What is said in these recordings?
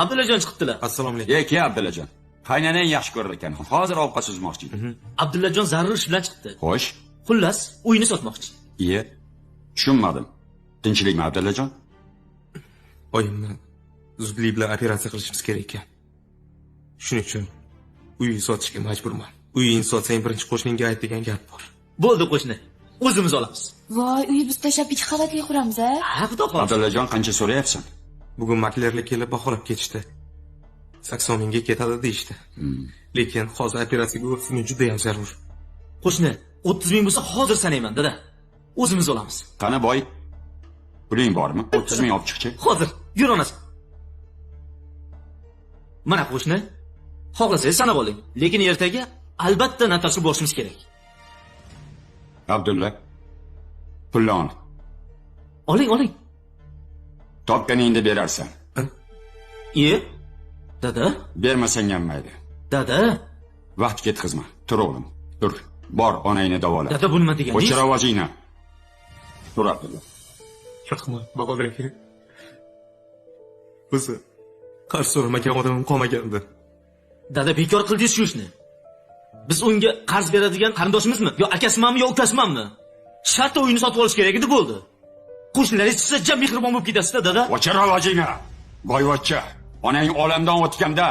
Abdullajon chiqibdilar. Assalomu alaykum. Ke Abdullajon. Qaynanang yaxshi ko'rar ekan. Hozir ovqat suzmoqchi edim. Abdullajon zarur ish bilan chiqdi. Xo'sh. Xullas, uyni sotmoqchi. Iye. Tushunmadim. Tinchlikmi Abdullajon? Oyimni zudlik bilan operatsiya qilishimiz kerak ekan. Shuning uchun uyni sotishga majburman. Uyingni sotsang birinchi qo'shningga ayt degan gap bor. Bo'ldi qo'shni. O'zimiz olamiz. Voy, uy biz tashlab ikki qavatli quramiz, a? Ha, xudo xohlasa. Abdullajon qancha so'rayapsan? Bugun maklerlar kelib baholab ketishdi. 80 mingga ketadi deyishdi. Lekin hozir operatsiyaga o'tishni juda ham zarur. Qo'shni, 30 ming bo'lsa hozir sanayman, dada. O'zimiz olamiz. Qani boy? Puling bormi? 30 ming olib chiqchi. Hozir, yur onasi. Mana qo'shni, xohlasangiz sanab oling. Lekin ertaga albatta notarga borishimiz kerak. Abdulla. Pulni ol. Oling. Topganingni berarsan. Dada? Bermasang ham mayli. Dada? Vaqt ketkazma. Tur o'g'lim. Tur. Bor, onangni davola. Dada bu nima deganingiz? O'chir ovozingni. Tur Abdulla. Rahmat, bahodir aka. Bizni qarz so'ramagan odamim qolmagandi. Dada, bekor qildingiz shu ishni. Biz unga qarz beradigan qarindoshimizmi? Yo akasimanmi, yo ukasimanmi? Shartta uyni sotib olish kerak edi, bo'ldi. Qo'shnilaringiz sizga jam mehribon bo'lib ketasiz-da, dada. O'chir ovozingni. Boyvachcha, onang olamdan o'tganda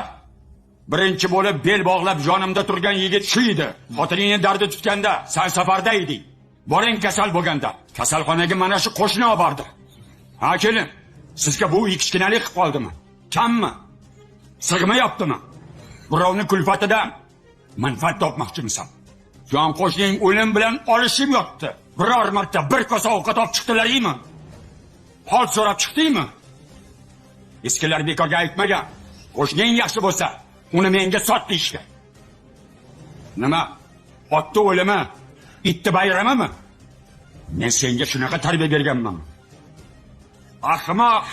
birinchi bo'lib bel bog'lab yonimda turgan yigit shu edi. Xotiningni dardi tutganda sen safarda eding. Boring kasal bo'lganda, kasalxonaga mana shu qo'shni olib bordi. Ha kelin, sizga bu kichkinalik qilib qoldimi? Kammi? Sig'mayaptimi? Birovning kulfatidan manfaat topmoqchimisan? Jon qo'shning o'lim bilan olishib yotdi. Biror marta bir kosa ovqat olib chiqdilaringmi? Hol so'rab chiqdingmi? Eskilar bekorga aytmagan. Qo'shning yaxshi bo'lsa, uni menga sot deyishdi. Nima? Otni o'limi, itni bayramimi? Men senga shunaqa tarbiya berganman. Ahmoq!